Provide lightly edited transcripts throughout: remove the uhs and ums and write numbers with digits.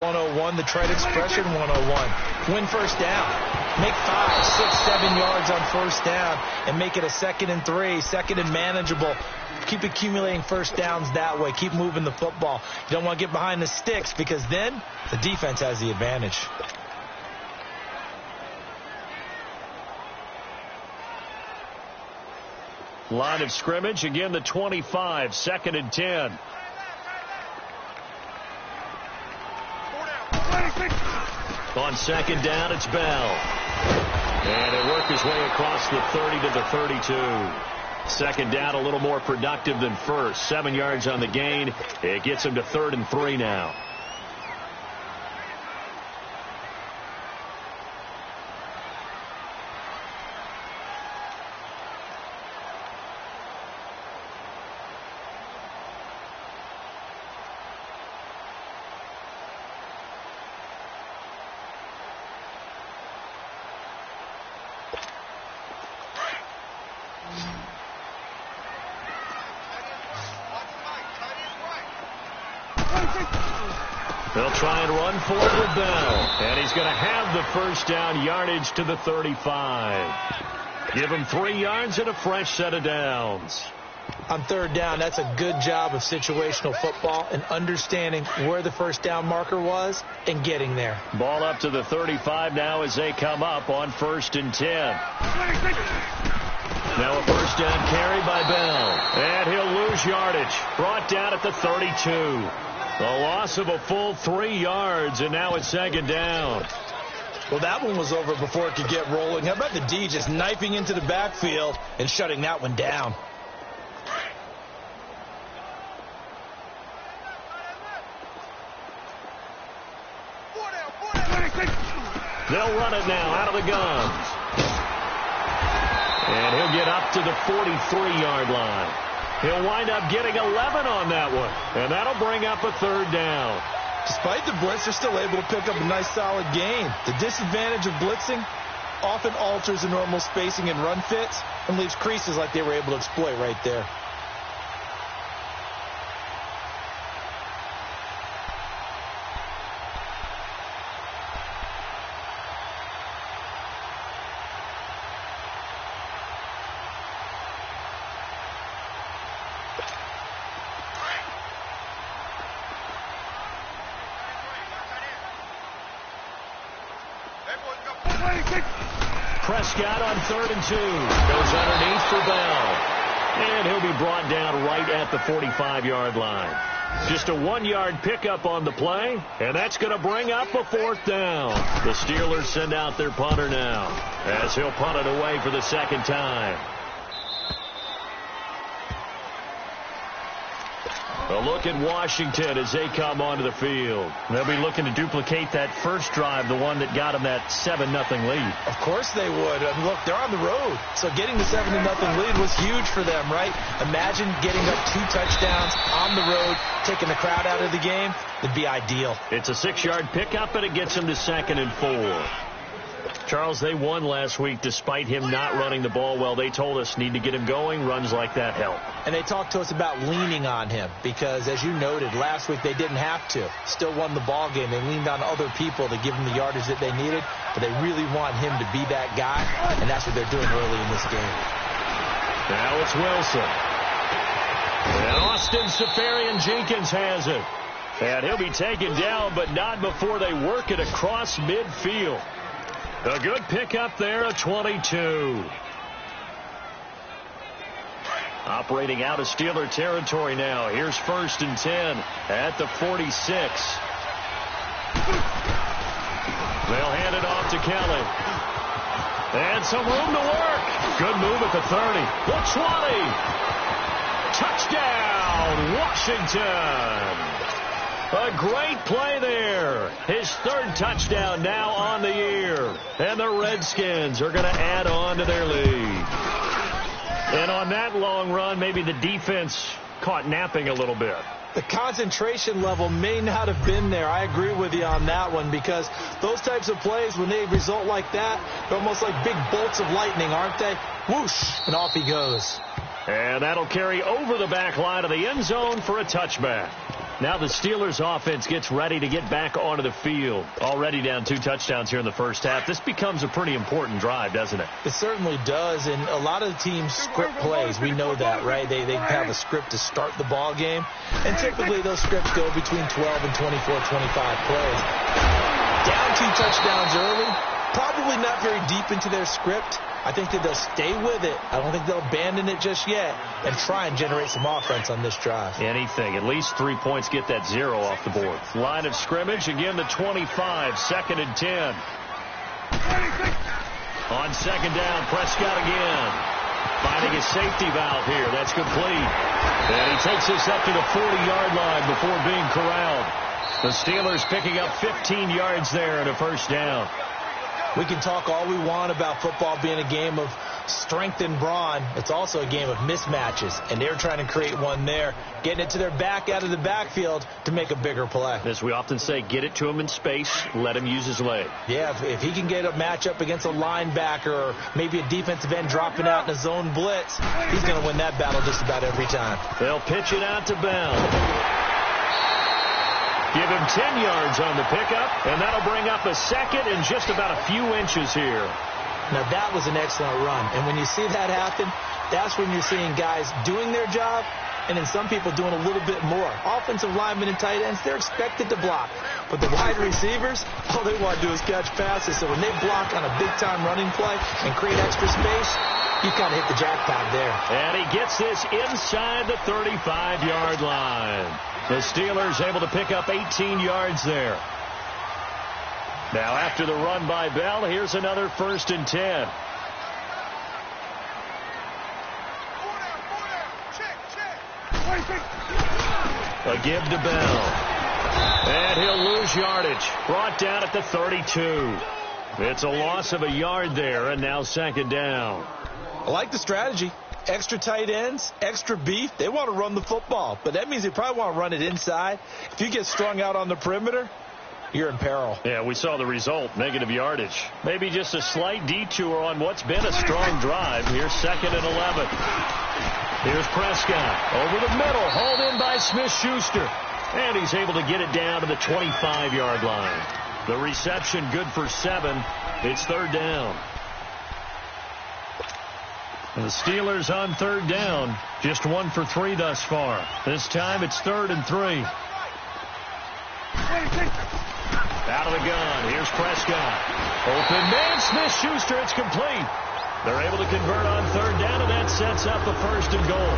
101, the trade expression 101. Win first down. Make 5, 6, 7 yards on first down and make it a 2nd and 3, 2nd and manageable. Keep accumulating first downs that way. Keep moving the football. You don't want to get behind the sticks because then the defense has the advantage. Line of scrimmage, again the 25, 2nd and 10. On 2nd down, it's Bell. And it worked his way across the 30 to the 32. 2nd down, a little more productive than first. 7 yards on the gain. It gets him to 3rd and 3 now. They'll try and run for it with Bell. And he's going to have the first down, yardage to the 35. Give him 3 yards and a fresh set of downs. On 3rd down, that's a good job of situational football and understanding where the first down marker was and getting there. Ball up to the 35 now as they come up on 1st and 10. Now a first down carry by Bell. And he'll lose yardage. Brought down at the 32. The loss of a full 3 yards, and now it's 2nd down. Well, that one was over before it could get rolling. How about the D just knifing into the backfield and shutting that one down? They'll run it now out of the guns. And he'll get up to the 43-yard line. He'll wind up getting 11 on that one. And that'll bring up a 3rd down. Despite the blitz, they're still able to pick up a nice solid gain. The disadvantage of blitzing often alters the normal spacing and run fits and leaves creases like they were able to exploit right there. Prescott on 3rd and 2. Goes underneath for Bell. And he'll be brought down right at the 45-yard line. Just a 1-yard pickup on the play, and that's going to bring up a 4th down. The Steelers send out their punter now as he'll punt it away for the 2nd time. A look at Washington as they come onto the field. They'll be looking to duplicate that first drive, the one that got them that 7-0 lead. Of course they would. I mean, look, they're on the road. So getting the 7-0 lead was huge for them, right? Imagine getting up 2 touchdowns on the road, taking the crowd out of the game. It'd be ideal. It's a 6-yard pickup, and it gets them to 2nd and 4. Charles, they won last week despite him not running the ball well. They told us need to get him going. Runs like that help. And they talked to us about leaning on him because, as you noted, last week they didn't have to. Still won the ball game. They leaned on other people to give them the yardage that they needed, but they really want him to be that guy, and that's what they're doing early in this game. Now it's Wilson. And Austin Safarian-Jenkins has it. And he'll be taken down, but not before they work it across midfield. A good pickup there, a 22. Operating out of Steeler territory now. Here's 1st and 10 at the 46. They'll hand it off to Kelly. And some room to work. Good move at the 30. The 20. Touchdown, Washington. A great play there. His 3rd touchdown now on the year. And the Redskins are going to add on to their lead. And on that long run, maybe the defense caught napping a little bit. The concentration level may not have been there. I agree with you on that one because those types of plays, when they result like that, they're almost like big bolts of lightning, aren't they? Whoosh, and off he goes. And that'll carry over the back line of the end zone for a touchback. Now the Steelers offense gets ready to get back onto the field. Already down 2 touchdowns here in the first half. This becomes a pretty important drive, doesn't it? It certainly does, and a lot of the teams script plays. We know that, right? They have a script to start the ball game, and typically those scripts go between 12 and 24, 25 plays. Down 2 touchdowns early, probably not very deep into their script. I think that they'll stay with it. I don't think they'll abandon it just yet and try and generate some offense on this drive. Anything. At least 3 points, get that 0 off the board. Line of scrimmage, again the 25, 2nd and 10. On 2nd down, Prescott again. Finding a safety valve here. That's complete. And he takes us up to the 40-yard line before being corralled. The Steelers picking up 15 yards there and a first down. We can talk all we want about football being a game of strength and brawn. It's also a game of mismatches, and they're trying to create one there, getting it to their back out of the backfield to make a bigger play. As we often say, get it to him in space, let him use his leg. Yeah, if he can get a matchup against a linebacker or maybe a defensive end dropping out in a zone blitz, he's going to win that battle just about every time. They'll pitch it out to Bell. Give him 10 yards on the pickup, and that'll bring up a second and just about a few inches here. Now, that was an excellent run. And when you see that happen, that's when you're seeing guys doing their job and then some people doing a little bit more. Offensive linemen and tight ends, they're expected to block. But the wide receivers, all they want to do is catch passes. So when they block on a big-time running play and create extra space, you kind of hit the jackpot there. And he gets this inside the 35-yard line. The Steelers able to pick up 18 yards there. Now after the run by Bell, here's another 1st and 10. A give to Bell. And he'll lose yardage. Brought down at the 32. It's a loss of a yard there, and now 2nd down. I like the strategy. Extra tight ends, extra beef. They want to run the football, but that means they probably want to run it inside. If you get strung out on the perimeter, you're in peril. Yeah, we saw the result, negative yardage. Maybe just a slight detour on what's been a strong drive. Here's 2nd and 11. Here's Prescott over the middle, hauled in by Smith-Schuster. And he's able to get it down to the 25-yard line. The reception good for 7. It's 3rd down. And the Steelers on 3rd down, just 1 for 3 thus far. This time it's 3rd and 3. Out of the gun, here's Prescott. Open man, Smith-Schuster, it's complete. They're able to convert on 3rd down, and that sets up a 1st and goal.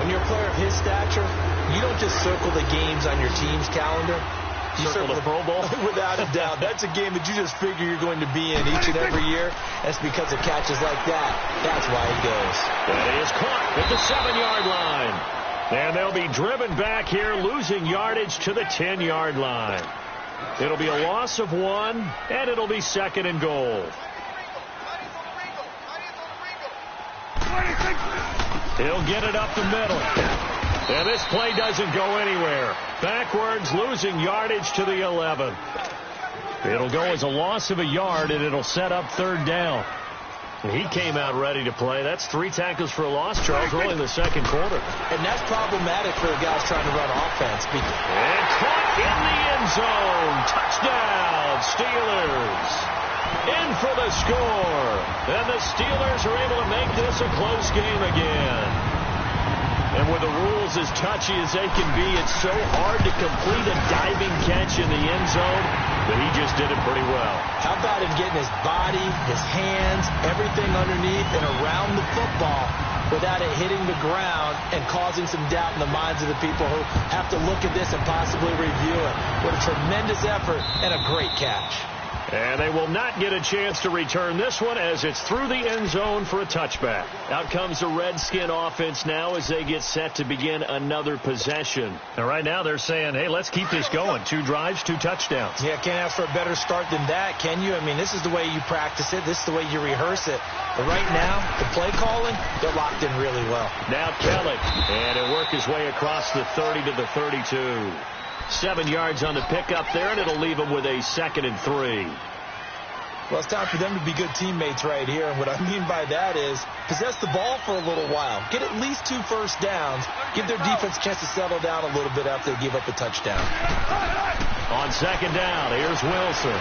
When you're a player of his stature, you don't just circle the games on your team's calendar. You circle the Pro Bowl? Without a doubt. That's a game that you just figure you're going to be in each and every year. That's because of catches like that. That's why he goes. And he is caught at the 7-yard line. And they'll be driven back here, losing yardage to the 10-yard line. It'll be a loss of 1, and it'll be 2nd and goal. He'll get it up the middle. And this play doesn't go anywhere. Backwards, losing yardage to the 11. It'll go as a loss of a yard, and it'll set up 3rd down. He came out ready to play. That's 3 tackles for a loss, Charles, early in the 2nd quarter. And that's problematic for the guys trying to run offense. And caught in the end zone. Touchdown, Steelers. In for the score. And the Steelers are able to make this a close game again. And with the rules as touchy as they can be, it's so hard to complete a diving catch in the end zone, but he just did it pretty well. How about him getting his body, his hands, everything underneath and around the football without it hitting the ground and causing some doubt in the minds of the people who have to look at this and possibly review it. What a tremendous effort and a great catch. And they will not get a chance to return this one as it's through the end zone for a touchback. Out comes the Redskin offense now as they get set to begin another possession. And right now they're saying, hey, let's keep this going. 2 drives, 2 touchdowns. Yeah, can't ask for a better start than that, can you? I mean, this is the way you practice it. This is the way you rehearse it. But right now, the play calling, they're locked in really well. Now Kelly, and he'll work his way across the 30 to the 32. 7 yards on the pickup there, and it'll leave him with a 2nd and 3. Well, it's time for them to be good teammates right here. And what I mean by that is possess the ball for a little while. Get at least 2 first downs. Give their defense a chance to settle down a little bit after they give up a touchdown. On second down, here's Wilson.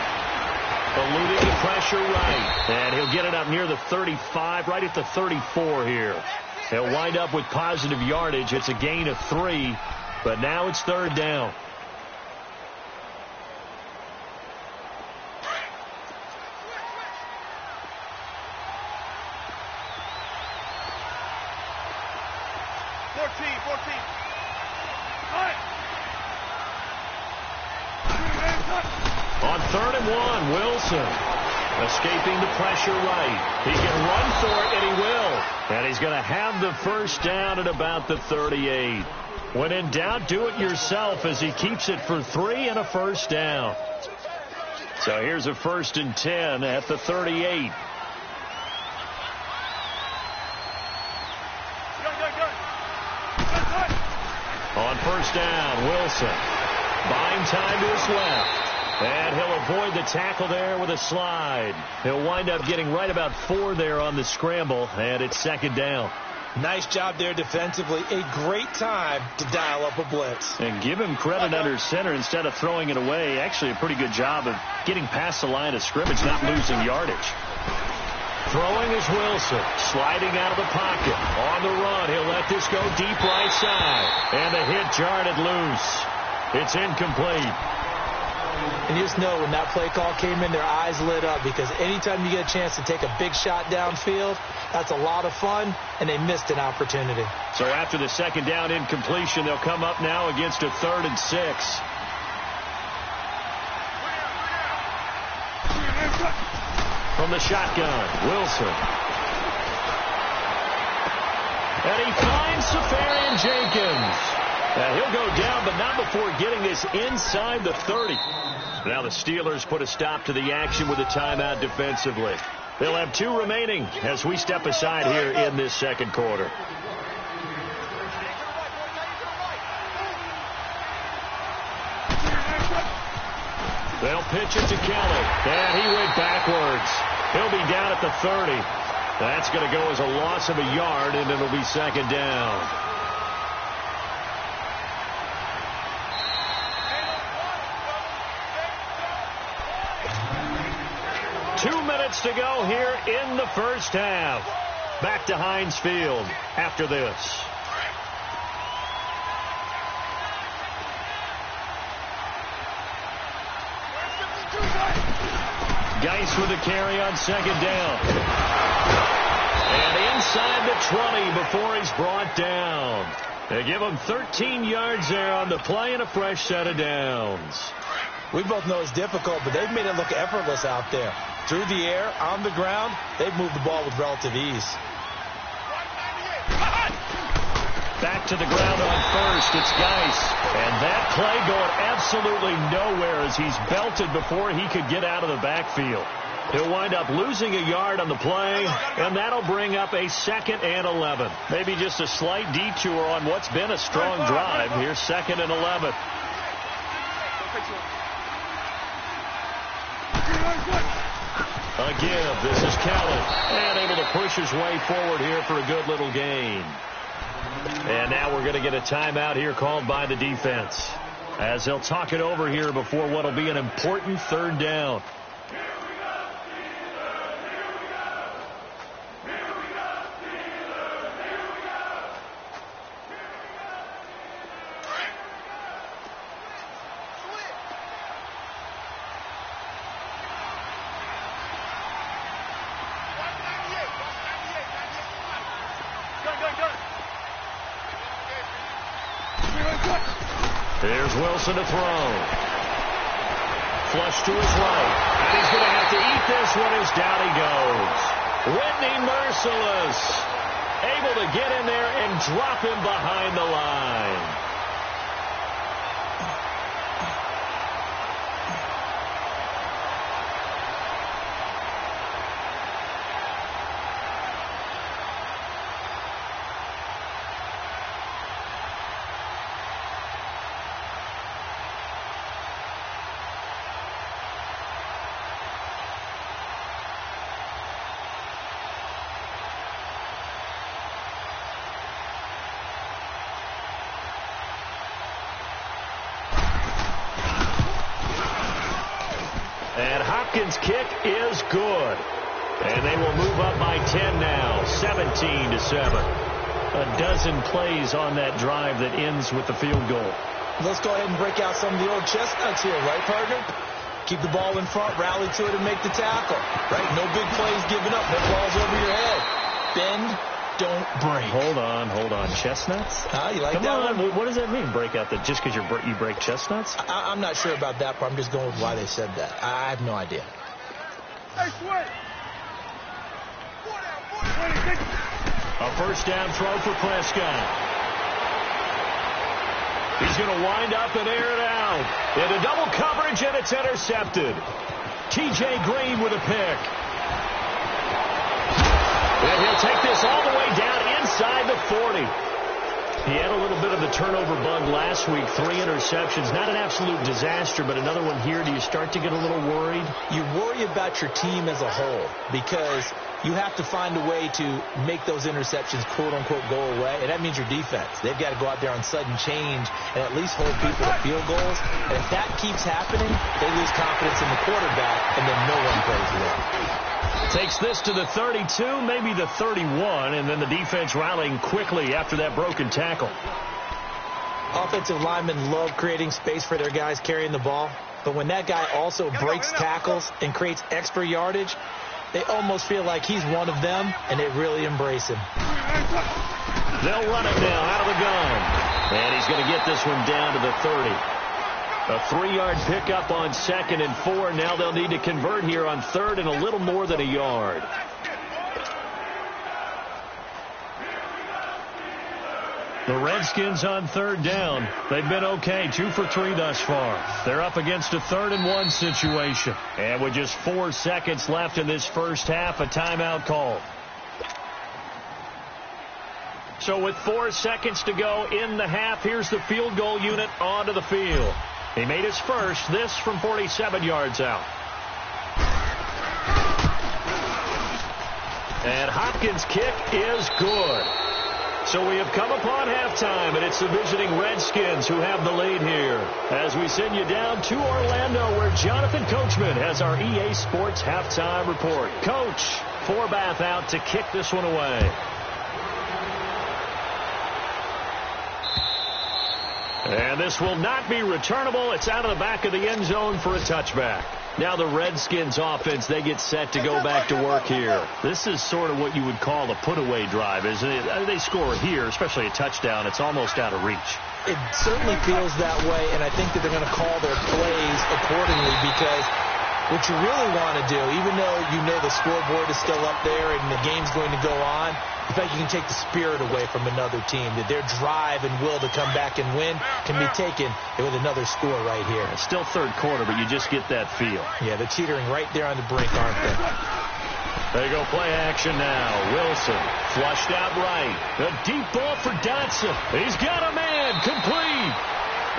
Eluding the pressure right. And he'll get it up near the 35, right at the 34 here. He'll wind up with positive yardage. It's a gain of 3, but now it's third down. On third and 1, Wilson escaping the pressure right. He can run for it, and he will. And he's going to have the first down at about the 38. When in doubt, do it yourself as he keeps it for 3 and a first down. So here's a 1st and 10 at the 38. On first down, Wilson buying time to his left. And he'll avoid the tackle there with a slide. He'll wind up getting right about 4 there on the scramble, and it's second down. Nice job there defensively. A great time to dial up a blitz. And give him credit under center instead of throwing it away. Actually a pretty good job of getting past the line of scrimmage, not losing yardage. Throwing is Wilson, sliding out of the pocket. On the run, he'll let this go deep right side. And the hit jarred loose. It's incomplete. And you just know when that play call came in, their eyes lit up, because anytime you get a chance to take a big shot downfield, that's a lot of fun, and they missed an opportunity. So after the second down incompletion, they'll come up now against a 3rd and 6. From the shotgun, Wilson. And he finds Safarian Jenkins. Now he'll go down, but not before getting this inside the 30. Now the Steelers put a stop to the action with a timeout defensively. They'll have 2 remaining as we step aside here in this second quarter. They'll pitch it to Kelly, and he went backwards. He'll be down at the 30. That's going to go as a loss of a yard, and it'll be second down. 2 minutes to go here in the first half. Back to Heinz Field after this. Geis with a carry on second down. And inside the 20 before he's brought down. They give him 13 yards there on the play and a fresh set of downs. We both know it's difficult, but they've made it look effortless out there. Through the air, on the ground, they've moved the ball with relative ease. Back to the ground on first. It's Geis. And that play going absolutely nowhere as he's belted before he could get out of the backfield. He'll wind up losing a yard on the play, and that'll bring up a 2nd and 11. Maybe just a slight detour on what's been a strong drive. Here's 2nd and 11. Again, this is Kelly, and able to push his way forward here for a good little gain. And now we're going to get a timeout here called by the defense, as they'll talk it over here before what will be an important 3rd down. Here's Wilson to throw. Flush to his right. And he's going to have to eat this one as down he goes. Whitney Merciless able to get in there and drop him behind the line. And Hopkins' kick is good. And they will move up by 10 now, 17-7. A dozen plays on that drive that ends with the field goal. Let's go ahead and break out some of the old chestnuts here, right, partner? Keep the ball in front, rally to it, and make the tackle. Right? No big plays given up. No balls over your head. Bend, don't break. Hold on. Chestnuts? You like Come that on. one? What does that mean, break out? Just because you break chestnuts? I'm not sure about that part. I'm just going with why they said that. I have no idea. Hey, Sway. A first down throw for Prescott. He's going to wind up and air it out. Into double coverage, and it's intercepted. T.J. Green with a pick. And he'll take this all the way down inside the 40. He had a little bit of the turnover bug last week. 3 interceptions. Not an absolute disaster, but another one here. Do you start to get a little worried? You worry about your team as a whole because you have to find a way to make those interceptions, quote-unquote, go away. And that means your defense. They've got to go out there on sudden change and at least hold people to field goals. And if that keeps happening, they lose confidence in the quarterback, and then no one plays well. Takes this to the 32, maybe the 31, and then the defense rallying quickly after that broken tackle. Offensive linemen love creating space for their guys carrying the ball, but when that guy also breaks tackles and creates extra yardage, they almost feel like he's one of them, and they really embrace him. They'll run it now out of the gun, and he's going to get this one down to the 30. A 3-yard pickup on 2nd and 4. Now they'll need to convert here on 3rd and a little more than a yard. The Redskins on 3rd down. They've been okay, 2 for 3 thus far. They're up against a 3rd and 1 situation. And with just 4 seconds left in this first half, a timeout call. So with 4 seconds to go in the half, here's the field goal unit onto the field. He made his first, this from 47 yards out. And Hopkins' kick is good. So we have come upon halftime, and it's the visiting Redskins who have the lead here. As we send you down to Orlando, where Jonathan Coachman has our EA Sports halftime report. Coach, Forbath out to kick this one away. And this will not be returnable. It's out of the back of the end zone for a touchback. Now the Redskins offense, they get set to go back to work here. This is sort of what you would call a put-away drive, isn't it? They score here, especially a touchdown. It's almost out of reach. It certainly feels that way, and I think that they're going to call their plays accordingly because what you really want to do, even though you know the scoreboard is still up there and the game's going to go on, in fact, you can take the spirit away from another team, that their drive and will to come back and win can be taken with another score right here. It's still 3rd quarter, but you just get that feel. Yeah, they're teetering right there on the brink, aren't they? There you go, play action now. Wilson flushed out right. A deep ball for Dotson. He's got a man, complete.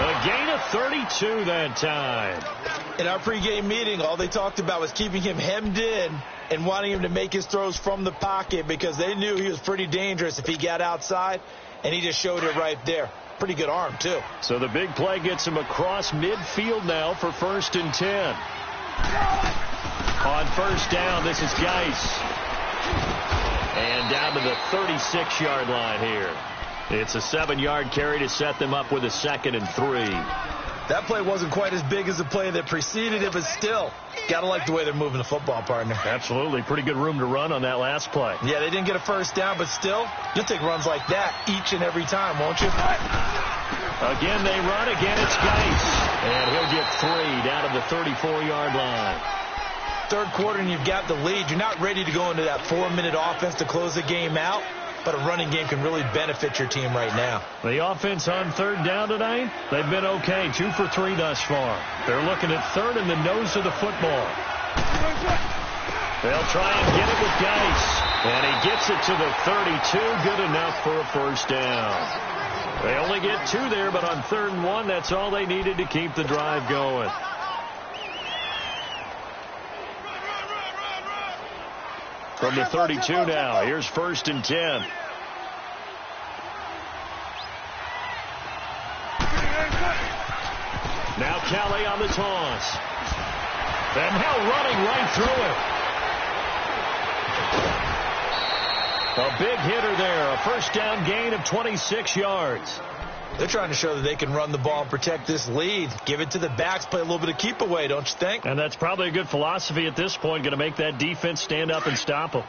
A gain of 32 that time. In our pregame meeting, all they talked about was keeping him hemmed in and wanting him to make his throws from the pocket because they knew he was pretty dangerous if he got outside, and he just showed it right there. Pretty good arm, too. So the big play gets him across midfield now for 1st and 10. On 1st down, this is Geis. And down to the 36-yard line here. It's a 7-yard carry to set them up with a 2nd and 3. That play wasn't quite as big as the play that preceded it, but still, got to like the way they're moving the football, partner. Absolutely. Pretty good room to run on that last play. Yeah, they didn't get a first down, but still, you'll take runs like that each and every time, won't you? Again, they run. Again, it's Geis. And he'll get 3 down to the 34-yard line. 3rd quarter, and you've got the lead. You're not ready to go into that 4-minute offense to close the game out. But a running game can really benefit your team right now. The offense on 3rd down tonight, they've been okay. 2 for 3 thus far. They're looking at 3rd and the nose of the football. They'll try and get it with Geis. And he gets it to the 32. Good enough for a first down. They only get 2 there, but on 3rd and 1, that's all they needed to keep the drive going. From the 32 now, here's 1st and 10. Now Kelly on the toss. And now running right through it. A big hitter there. A first down gain of 26 yards. They're trying to show that they can run the ball and protect this lead. Give it to the backs, play a little bit of keep away, don't you think? And that's probably a good philosophy at this point, going to make that defense stand up and stop them.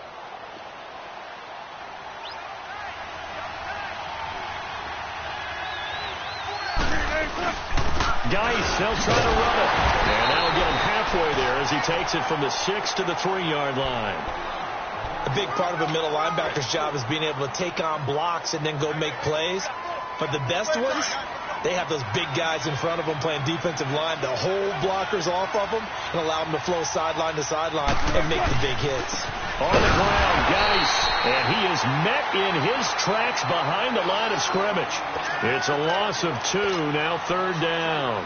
Geis, they'll try to run it. And that'll get him halfway there as he takes it from the 6 to the 3-yard line. A big part of a middle linebacker's job is being able to take on blocks and then go make plays. But the best ones, they have those big guys in front of them playing defensive line to hold blockers off of them and allow them to flow sideline to sideline and make the big hits. On the ground, Geis, and he is met in his tracks behind the line of scrimmage. It's a loss of 2, now 3rd down.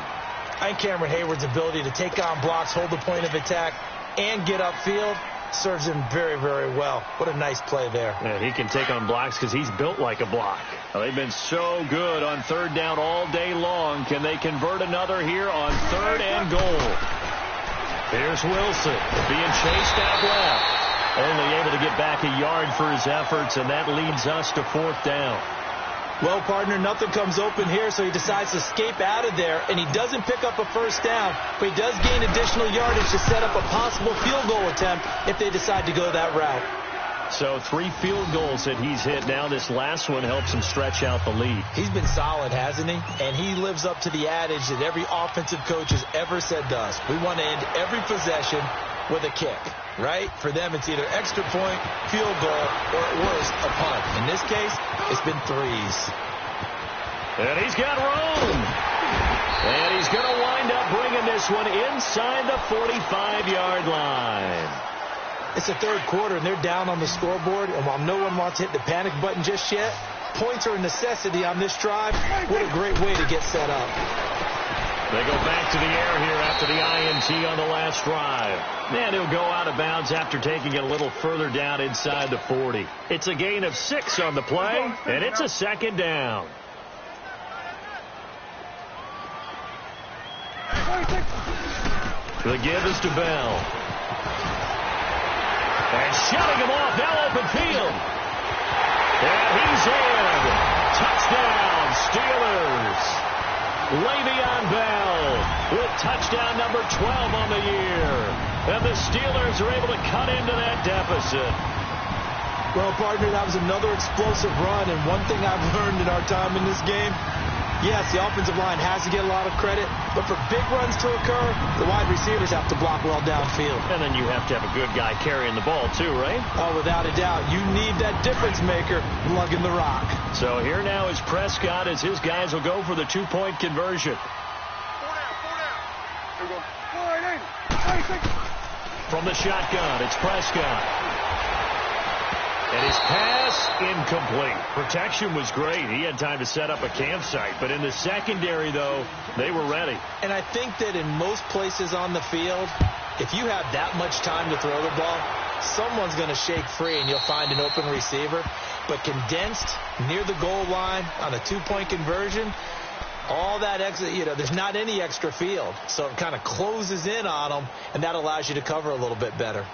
I think Cameron Hayward's ability to take on blocks, hold the point of attack, and get upfield serves him very, very well. What a nice play there. And he can take on blocks because he's built like a block. Well, they've been so good on 3rd down all day long. Can they convert another here on 3rd and goal? Here's Wilson being chased out left. Only able to get back a yard for his efforts, and that leads us to 4th down. Well, partner, nothing comes open here, so he decides to escape out of there, and he doesn't pick up a first down, but he does gain additional yardage to set up a possible field goal attempt if they decide to go that route. So 3 field goals that he's hit now. This last one helps him stretch out the lead. He's been solid, hasn't he? And he lives up to the adage that every offensive coach has ever said to us. We want to end every possession with a kick, right? For them, it's either extra point, field goal, or at worst, a punt. In this case, it's been 3s. And he's got room. And he's going to wind up bringing this one inside the 45-yard line. It's the 3rd quarter, and they're down on the scoreboard. And while no one wants to hit the panic button just yet, points are a necessity on this drive. What a great way to get set up. They go back to the air here after the INT on the last drive. And he'll go out of bounds after taking it a little further down inside the 40. It's a gain of 6 on the play, and it's a 2nd down. The give is to Bell. And shutting him off, now open field. And he's in. Touchdown, Steelers. Le'Veon Bell with touchdown number 12 on the year. And the Steelers are able to cut into that deficit. Well, partner, that was another explosive run. And one thing I've learned in our time in this game, yes, the offensive line has to get a lot of credit, but for big runs to occur, the wide receivers have to block well downfield. And then you have to have a good guy carrying the ball too, right? Oh, without a doubt. You need that difference maker lugging the rock. So here now is Prescott as his guys will go for the 2-point conversion. From the shotgun, it's Prescott. And his pass incomplete. Protection was great. He had time to set up a campsite. But in the secondary, though, they were ready. And I think that in most places on the field, if you have that much time to throw the ball, someone's going to shake free and you'll find an open receiver. But condensed near the goal line on a 2-point conversion, all that extra, there's not any extra field. So it kind of closes in on them, and that allows you to cover a little bit better.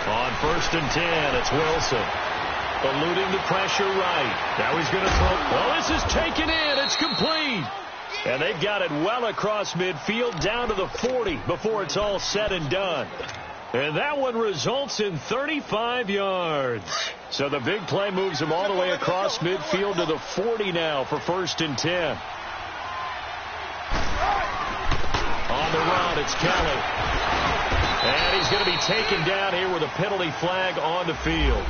On 1st and 10, it's Wilson. Eluding the pressure right. Now he's going to throw. Well, this is taken in. It's complete. And they've got it well across midfield down to the 40 before it's all said and done. And that one results in 35 yards. So the big play moves him all the way across midfield to the 40 now for 1st and 10. On the run, it's Kelly. And he's going to be taken down here with a penalty flag on the field.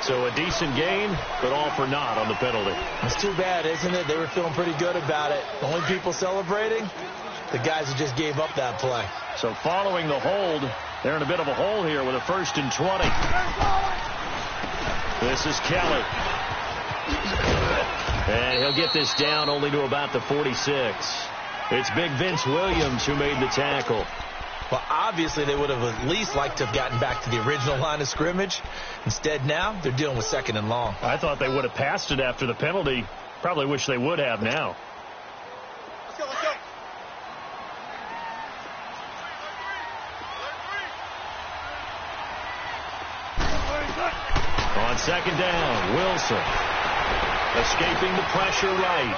So a decent gain, but all for naught on the penalty. It's too bad, isn't it? They were feeling pretty good about it. The only people celebrating, the guys who just gave up that play. So following the hold, they're in a bit of a hole here with a 1st and 20. This is Kelly. And he'll get this down only to about the 46. It's Big Vince Williams who made the tackle. Well, obviously, they would have at least liked to have gotten back to the original line of scrimmage. Instead, now they're dealing with 2nd and long. I thought they would have passed it after the penalty. Probably wish they would have now. Let's go, let's go. On 2nd down, Wilson escaping the pressure right.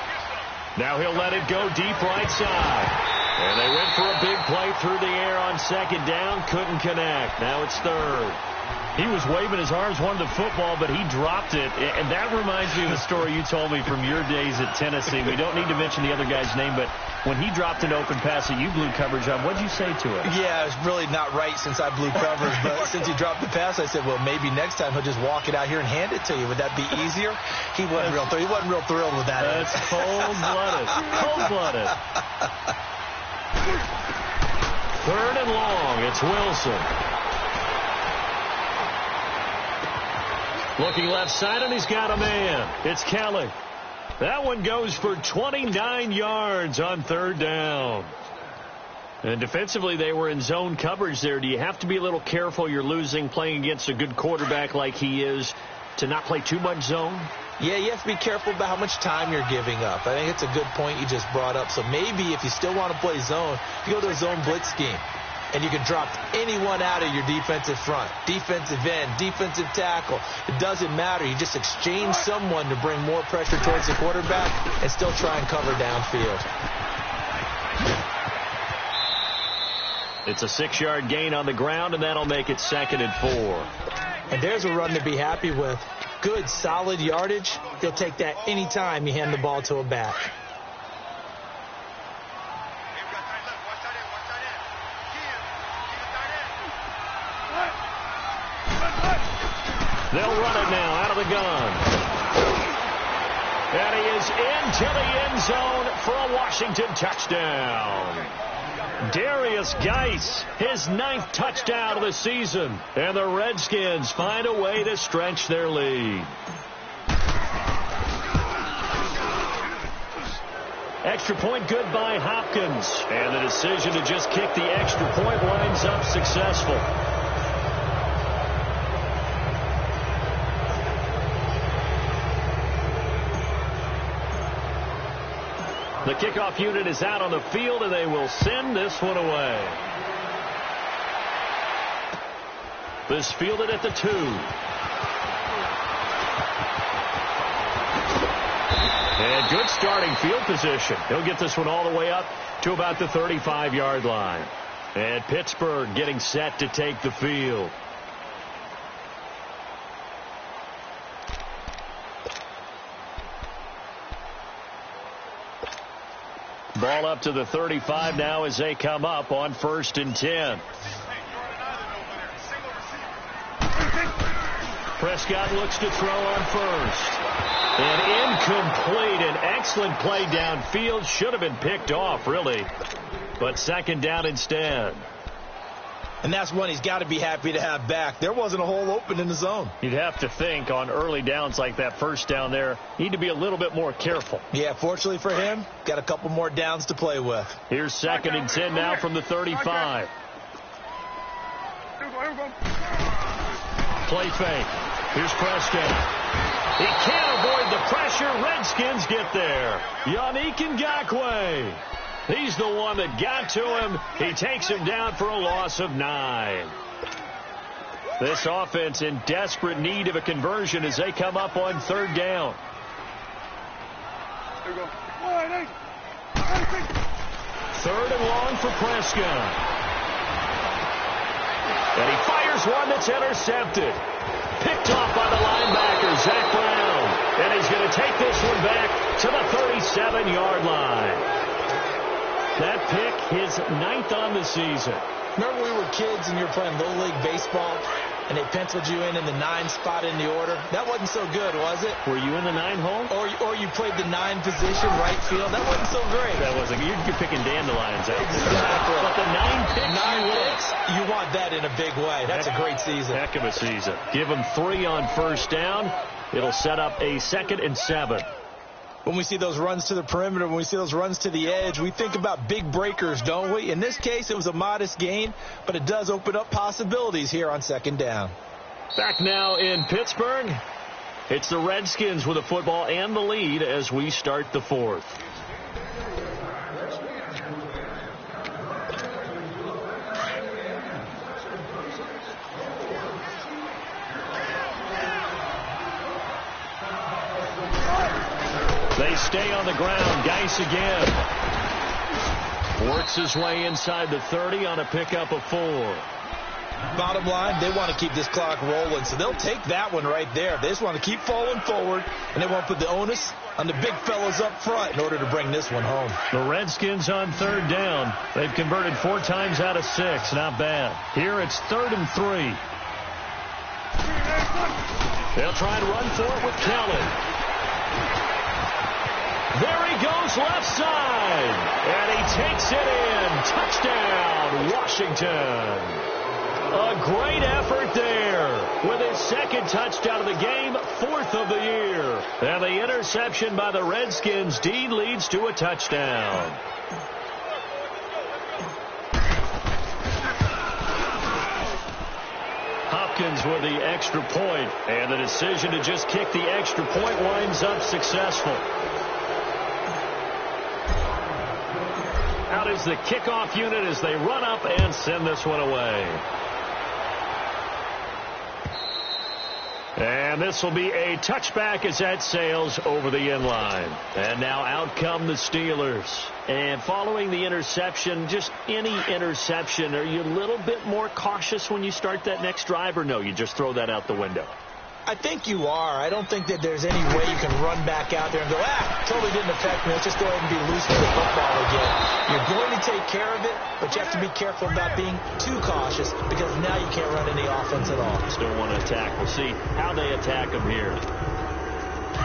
Now he'll let it go deep right side. And they went for a big play through the air on 2nd down. Couldn't connect. Now it's 3rd. He was waving his arms, wanted the football, but he dropped it. And that reminds me of the story you told me from your days at Tennessee. We don't need to mention the other guy's name, but when he dropped an open pass that you blew coverage on, what'd you say to it? Yeah, it's really not right since I blew coverage, but since he dropped the pass, I said, well, maybe next time he'll just walk it out here and hand it to you. Would that be easier? He wasn't real thrilled with that. That's cold-blooded. Cold-blooded. 3rd and long. It's Wilson. Looking left side, and he's got a man. It's Kelly. That one goes for 29 yards on 3rd down. And defensively, they were in zone coverage there. Do you have to be a little careful? You're losing, playing against a good quarterback like he is, to not play too much zone? Yeah, you have to be careful about how much time you're giving up. I think it's a good point you just brought up. So maybe if you still want to play zone, you go to a zone blitz scheme. And you can drop anyone out of your defensive front, defensive end, defensive tackle. It doesn't matter. You just exchange someone to bring more pressure towards the quarterback and still try and cover downfield. It's a 6-yard gain on the ground, and that'll make it 2nd and 4. And there's a run to be happy with. Good, solid yardage. He'll take that anytime you hand the ball to a back. They'll run it now out of the gun. And he is into the end zone for a Washington touchdown. Darius Geis, his 9th touchdown of the season. And the Redskins find a way to stretch their lead. Extra point good by Hopkins. And the decision to just kick the extra point winds up successful. The kickoff unit is out on the field, and they will send this one away. This fielded at the 2. And good starting field position. He'll get this one all the way up to about the 35-yard line. And Pittsburgh getting set to take the field. Ball up to the 35 now as they come up on 1st and 10. Prescott looks to throw on first. And incomplete. An excellent play downfield. Should have been picked off, really. But 2nd down instead. And that's one he's got to be happy to have back. There wasn't a hole open in the zone. You'd have to think on early downs like that, 1st down there, need to be a little bit more careful. Yeah, fortunately for him, got a couple more downs to play with. Here's 2nd and 10 now from the 35. Play fake. Here's Prescott. He can't avoid the pressure. Redskins get there. Yannick Ngakoue. He's the one that got to him. He takes him down for a loss of 9. This offense in desperate need of a conversion as they come up on 3rd down. 3rd and long for Prescott. And he fires one that's intercepted. Picked off by the linebacker, Zach Brown. And he's going to take this one back to the 37-yard line. That pick, his 9th on the season. Remember we were kids and you were playing Little League Baseball and they penciled you in the 9 spot in the order? That wasn't so good, was it? Were you in the 9 hole? Or you played the 9 position, right field. That wasn't so great. That wasn't. You're picking dandelions out. Exactly. But the 9 picks, you want that in a big way. That's a great season. Heck of a season. Give him 3 on 1st down. It'll set up a 2nd and 7. When we see those runs to the perimeter, when we see those runs to the edge, we think about big breakers, don't we? In this case, it was a modest gain, but it does open up possibilities here on second down. Back now in Pittsburgh, it's the Redskins with the football and the lead as we start the fourth. They stay on the ground. Geis again. Works his way inside the 30 on a pickup of 4. Bottom line, they want to keep this clock rolling, so they'll take that one right there. They just want to keep falling forward, and they want to put the onus on the big fellas up front in order to bring this one home. The Redskins on third down. They've converted 4 times out of 6. Not bad. Here it's 3rd and 3. They'll try and run for it with Kelly. There he goes left side, and he takes it in. Touchdown, Washington. A great effort there with his second touchdown of the game, 4th of the year. And the interception by the Redskins, Dean leads to a touchdown. Hopkins with the extra point, and the decision to just kick the extra point winds up successful. Out is the kickoff unit as they run up and send this one away. And this will be a touchback as that sails over the end line. And now out come the Steelers. And following the interception, just any interception, are you a little bit more cautious when you start that next drive, or no, you just throw that out the window? I think you are. I don't think that there's any way you can run back out there and go, totally didn't affect me. Let's just go ahead and be loose with the football again. You're going to take care of it, but you have to be careful about being too cautious because now you can't run any offense at all. Still want to attack. We'll see how they attack him here.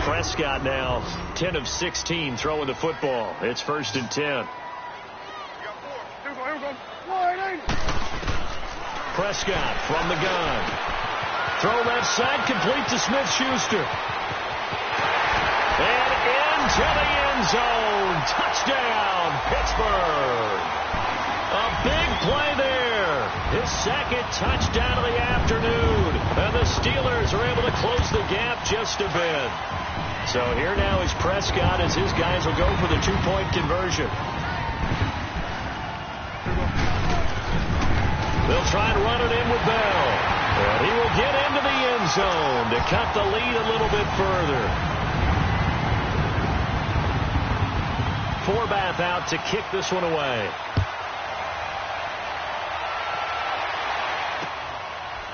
Prescott now 10 of 16 throwing the football. It's 1st and 10. Prescott from the gun. Throw left side, complete to Smith-Schuster. And into the end zone. Touchdown, Pittsburgh. A big play there. His second touchdown of the afternoon. And the Steelers are able to close the gap just a bit. So here now is Prescott as his guys will go for the 2-point conversion. They'll try and run it in with Bell. And he will get into the end zone to cut the lead a little bit further. Forbath out to kick this one away.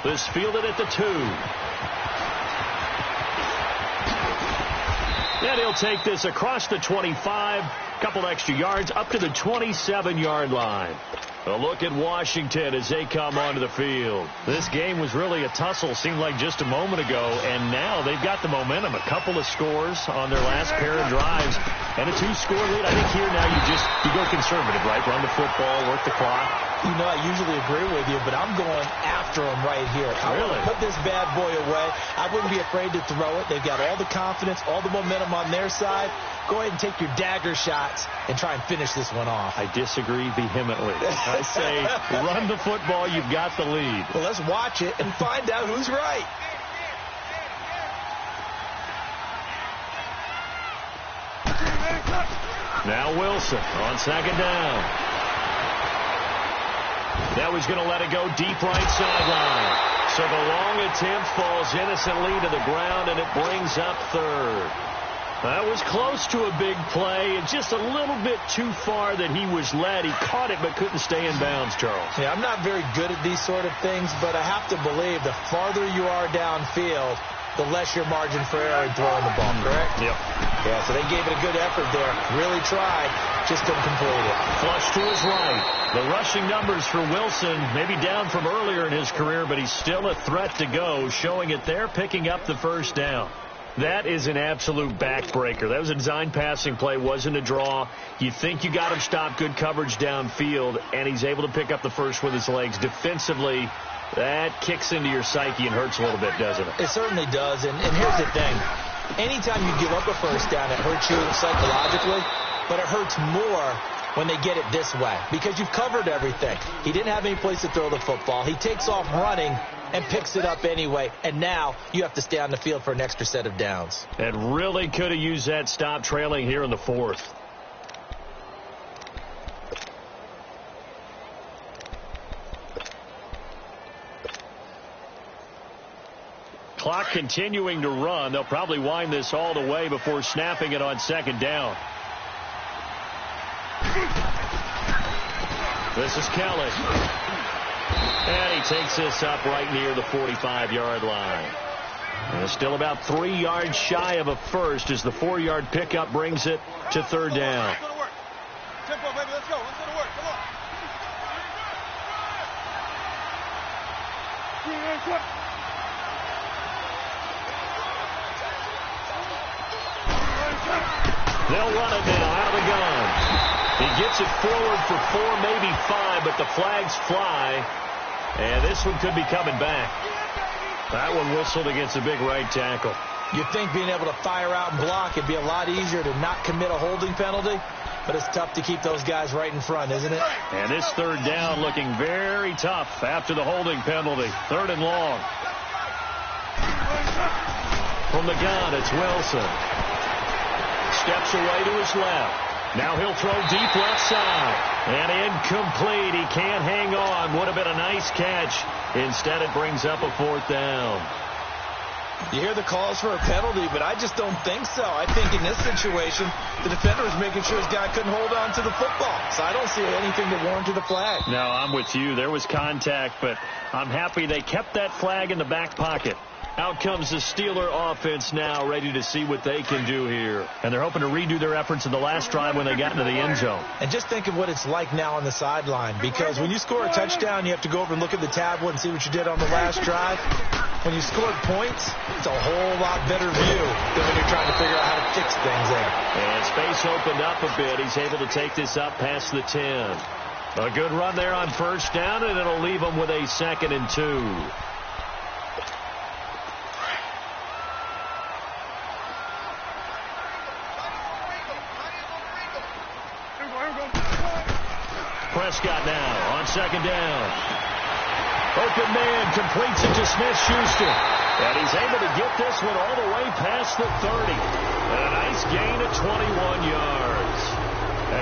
This fielded at the 2. And he'll take this across the 25, couple extra yards, up to the 27-yard line. A look at Washington as they come onto the field. This game was really a tussle, seemed like just a moment ago, and now they've got the momentum. A couple of scores on their last pair of drives, and a 2-score lead. I think here now you go conservative, right? Run the football, work the clock. You know, I usually agree with you, but I'm going after them right here. I want to put this bad boy away. I wouldn't be afraid to throw it. They've got all the confidence, all the momentum on their side. Go ahead and take your dagger shots and try and finish this one off. I disagree vehemently. I say run the football. You've got the lead. Well, let's watch it and find out who's right. Now Wilson on second down. Now he's going to let it go deep right sideline. So the long attempt falls innocently to the ground, and it brings up 3rd. That was close to a big play, and just a little bit too far that he was led. He caught it but couldn't stay in bounds, Charles. Yeah, I'm not very good at these sort of things, but I have to believe the farther you are downfield, the less your margin for error in throwing the ball, correct? Yep. Yeah, so they gave it a good effort there. Really tried, just couldn't complete it. Flush to his right. The rushing numbers for Wilson maybe down from earlier in his career, but he's still a threat to go, showing it there, picking up the 1st down. That is an absolute backbreaker. That was a design passing play, wasn't a draw. You think you got him stopped, good coverage downfield, and he's able to pick up the first with his legs. Defensively, that kicks into your psyche and hurts a little bit, doesn't it? It certainly does, and here's the thing. Anytime you give up a first down, it hurts you psychologically, but it hurts more when they get it this way because you've covered everything. He didn't have any place to throw the football. He takes off running and picks it up anyway, and now you have to stay on the field for an extra set of downs. And really could have used that stop trailing here in the fourth. Clock continuing to run. They'll probably wind this all the way before snapping it on second down. This is Kelly. And he takes this up right near the 45-yard line. And it's still about 3 yards shy of a first as the 4-yard pickup brings it to third down. Let's go to work. Tempo, baby. Let's go. Let's go to work. Come on. They'll run it now out of the gun. He gets it forward for 4, maybe 5, but the flags fly. And this one could be coming back. That one whistled against a big right tackle. You'd think being able to fire out and block it'd be a lot easier to not commit a holding penalty, but it's tough to keep those guys right in front, isn't it? And this third down looking very tough after the holding penalty. Third and long. From the gun, it's Wilson. Steps away to his left. Now he'll throw deep left side. And incomplete. He can't hang on. Would have been a nice catch. Instead, it brings up a fourth down. You hear the calls for a penalty, but I just don't think so. I think in this situation, the defender was making sure his guy couldn't hold on to the football. So I don't see anything that warranted a flag. No, I'm with you. There was contact, but I'm happy they kept that flag in the back pocket. Out comes the Steeler offense now, ready to see what they can do here. And they're hoping to redo their efforts in the last drive when they got into the end zone. And just think of what it's like now on the sideline, because when you score a touchdown, you have to go over and look at the tablet and see what you did on the last drive. When you scored points, it's a whole lot better view than when you're trying to figure out how to fix things there. And space opened up a bit. He's able to take this up past the 10. A good run there on first down, and it'll leave him with a 2nd and 2. Prescott now on second down. Open man completes it to Smith-Schuster. And he's able to get this one all the way past the 30. And a nice gain of 21 yards.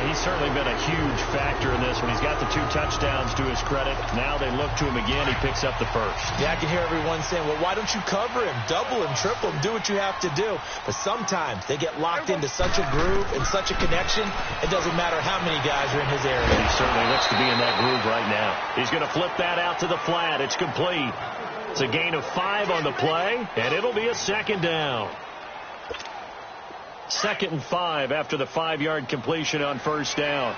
He's certainly been a huge factor in this one. He's got the 2 touchdowns to his credit. Now they look to him again. He picks up the first. Yeah, I can hear everyone saying, well, why don't you cover him, double him, triple him, do what you have to do. But sometimes they get locked into such a groove and such a connection, it doesn't matter how many guys are in his area. He certainly looks to be in that groove right now. He's going to flip that out to the flat. It's complete. It's a gain of 5 on the play, and it'll be a 2nd down. 2nd and 5 after the 5-yard completion on first down.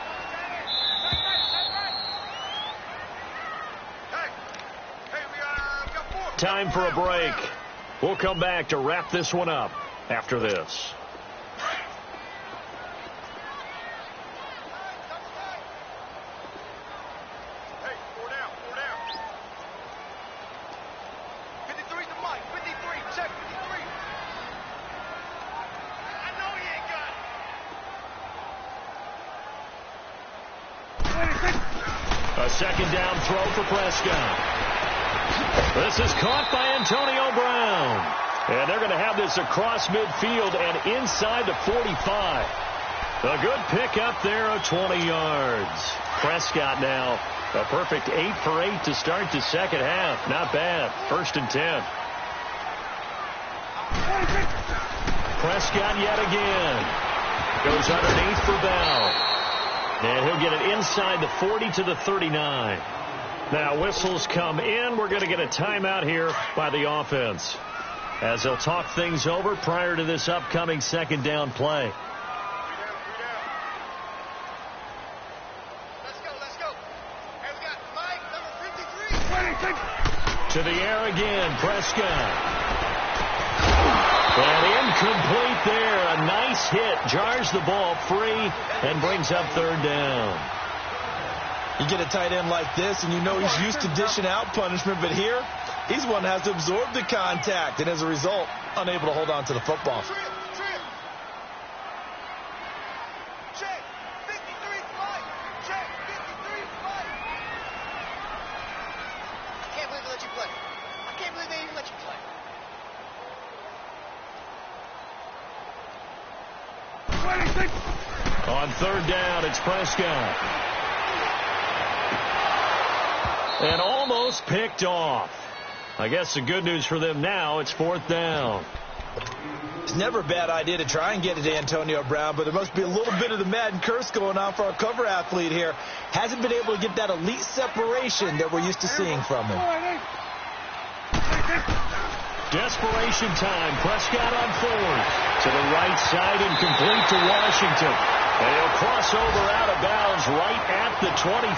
Time for a break. We'll come back to wrap this one up after this. A 2nd down throw for Prescott. This is caught by Antonio Brown. And they're going to have this across midfield and inside the 45. A good pickup there of 20 yards. Prescott now a perfect 8 for 8 to start the second half. Not bad. 1st and 10. Prescott yet again. Goes underneath for Bell. And he'll get it inside the 40 to the 39. Now whistles come in. We're going to get a timeout here by the offense, as they'll talk things over prior to this upcoming 2nd down play. Let's go. Hey, we got Mike, number 53. To the air again, Prescott. And incomplete there. A nice hit. Jars the ball free and brings up 3rd down. You get a tight end like this, and you know he's used to dishing out punishment, but here, he's one that has to absorb the contact, and as a result, unable to hold on to the football. Trip. Check. 53 flight. Check. 53 flight. I can't believe they let you play. I can't believe they even let you play. On third down, it's Prescott. And almost picked off. I guess the good news for them now, it's fourth down. It's never a bad idea to try and get it to Antonio Brown, but there must be a little bit of the Madden curse going on for our cover athlete here. Hasn't been able to get that elite separation that we're used to seeing from him. Desperation time. Prescott on fourth. To the right side and complete to Washington. And he'll cross over out of bounds right at the 25.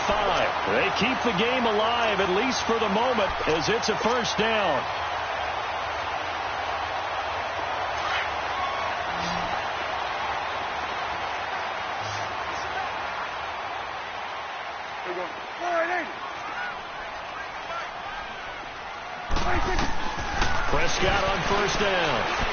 They keep the game alive, at least for the moment, as it's a first down. Prescott on first down.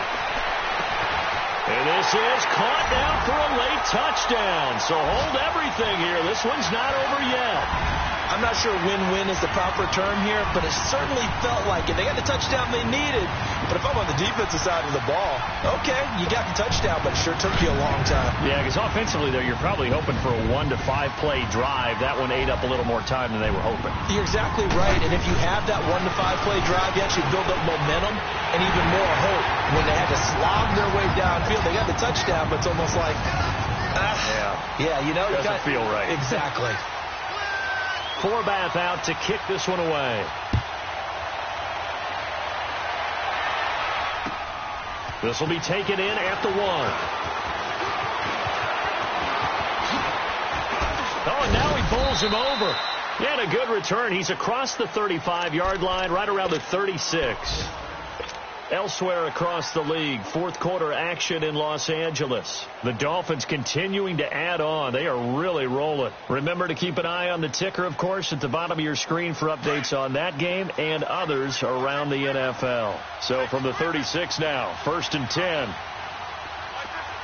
And this is caught now for a late touchdown. So hold everything here. This one's not over yet. I'm not sure win-win is the proper term here, but it certainly felt like it. They got the touchdown they needed. But if I'm on the defensive side of the ball, okay, you got the touchdown, but it sure took you a long time. Yeah, because offensively, there, you're probably hoping for a 1 to 5 play drive. That one ate up a little more time than they were hoping. You're exactly right. And if you have that 1 to 5 play drive, you actually build up momentum and even more hope. When they had to slog their way downfield, they got the touchdown, but it's almost like, yeah, you know, doesn't feel right. Exactly. Forbath out to kick this one away. This will be taken in at the 1. Oh, and now he bowls him over. Yeah, and a good return. He's across the 35-yard line, right around the 36. Elsewhere across the league, fourth quarter action in Los Angeles. The Dolphins continuing to add on. They are really rolling. Remember to keep an eye on the ticker, of course, at the bottom of your screen for updates on that game and others around the NFL. So from the 36 now, first and 10.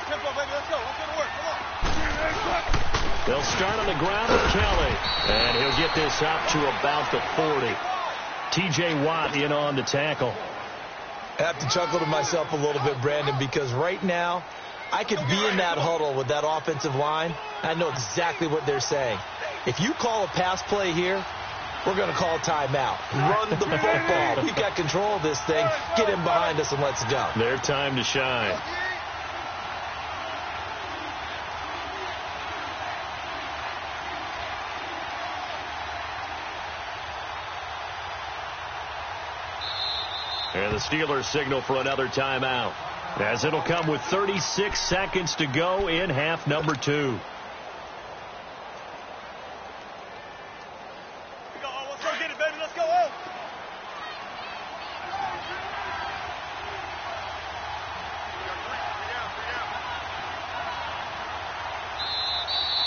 Tempo, baby, let's go. Let's go to work. Come on. They'll start on the ground with Kelly. And he'll get this up to about the 40. T.J. Watt in on the tackle. I have to chuckle to myself a little bit, Brandon, because right now I could be in that huddle with that offensive line. I know exactly what they're saying. If you call a pass play here, we're going to call a timeout. Run the football. We've got control of this thing. Get in behind us and let's go. Their time to shine. And the Steelers signal for another timeout, as it'll come with 36 seconds to go in half number 2. Let's go get it, baby. Let's go home.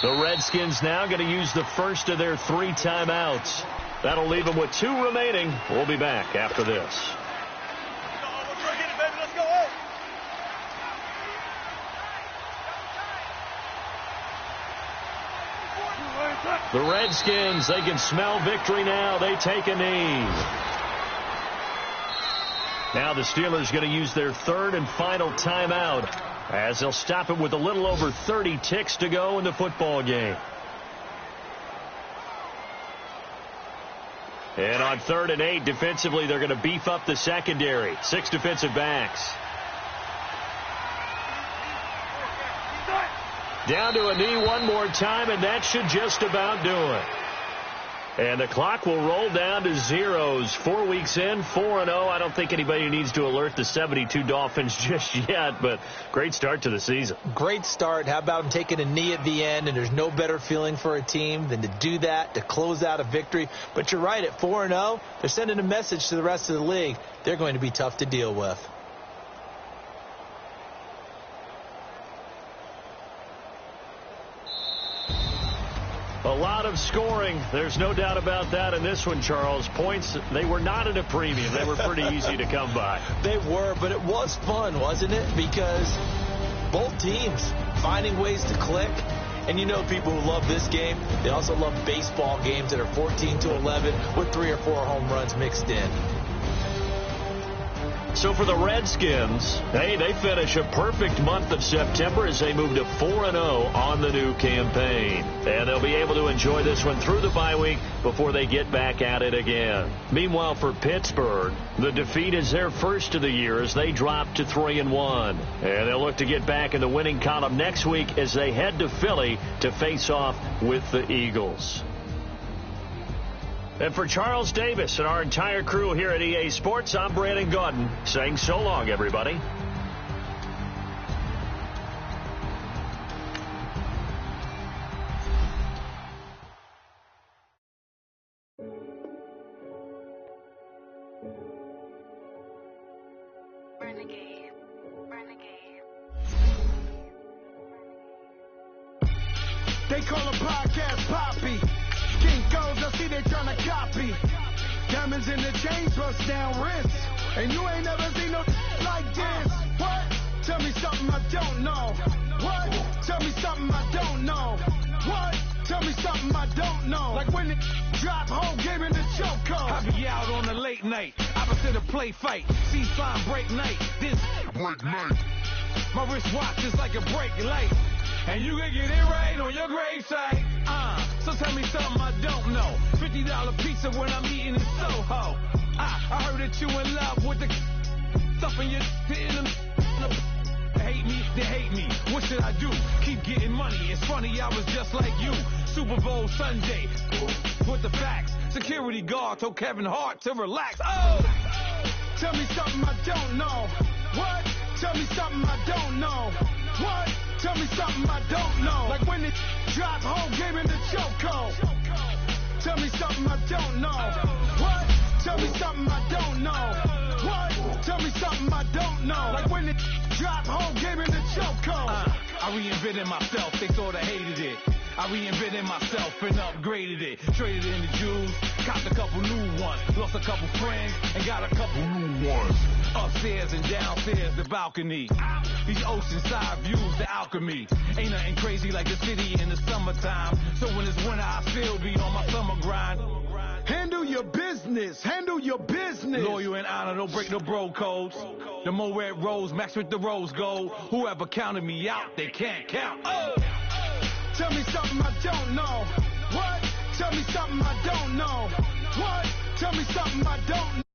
The Redskins now going to use the first of their 3 timeouts. That'll leave them with 2 remaining. We'll be back after this. The Redskins, they can smell victory now. They take a knee. Now the Steelers going to use their 3rd and final timeout, as they'll stop it with a little over 30 ticks to go in the football game. And on 3rd and 8, defensively, they're going to beef up the secondary. 6 defensive backs. Down to a knee one more time, and that should just about do it. And the clock will roll down to zeros. 4 weeks in, 4-0. I don't think anybody needs to alert the 72 Dolphins just yet, but great start to the season. Great start. How about them taking a knee at the end? And there's no better feeling for a team than to do that, to close out a victory. But you're right, at 4-0, they're sending a message to the rest of the league. They're going to be tough to deal with. A lot of scoring. There's no doubt about that in this one, Charles. Points, they were not at a premium. They were pretty easy to come by. They were, but it was fun, wasn't it? Because both teams finding ways to click. And you know people who love this game, they also love baseball games that are 14-11 with 3 or 4 home runs mixed in. So for the Redskins, hey, they finish a perfect month of September as they move to 4-0 on the new campaign. And they'll be able to enjoy this one through the bye week before they get back at it again. Meanwhile, for Pittsburgh, the defeat is their first of the year as they drop to 3-1. And they'll look to get back in the winning column next week as they head to Philly to face off with the Eagles. And for Charles Davis and our entire crew here at EA Sports, I'm Brandon Gaudin saying so long, everybody. Renegade. They call a podcast Poppy. Kinkos, I see they tryna copy. Diamonds in the chains, bust down wrists. And you ain't never seen no like this. What? Tell me something I don't know. What? Tell me something I don't know. What? Tell me something I don't know. Like when it drop home, game in the chokehold. I be out on a late night, opposite a play fight. See fine break night, this break night. My wristwatch is like a brake light. And you can get it right on your gravesite. So tell me something I don't know. $50 pizza when I'm eating in Soho. I heard that you in love with the stuff in your in them. They hate me. What should I do? Keep getting money. It's funny, I was just like you. Super Bowl Sunday. With the facts. Security guard told Kevin Hart to relax. Oh! Tell me something I don't know. What? Tell me something I don't know. What? Tell me something I don't know. Like when it drop home, game in the chokehold. Tell me something I don't know. What? Tell me something I don't know. What? Tell me something I don't know. Like when it drop home, game in the chokehold. I reinvented myself, they thought I hated it. I reinvented myself and upgraded it. Traded in the jewels, copped a couple new ones. Lost a couple friends and got a couple new ones. Upstairs and downstairs, the balcony. These oceanside views, the alchemy. Ain't nothing crazy like the city in the summertime. So when it's winter, I still be on my summer grind. Handle your business, handle your business. Loyal and honor, don't break no bro codes. The more red rose, max with the rose gold. Whoever counted me out, they can't count. Oh! Tell me something I don't know. What? Tell me something I don't know. What? Tell me something I don't know.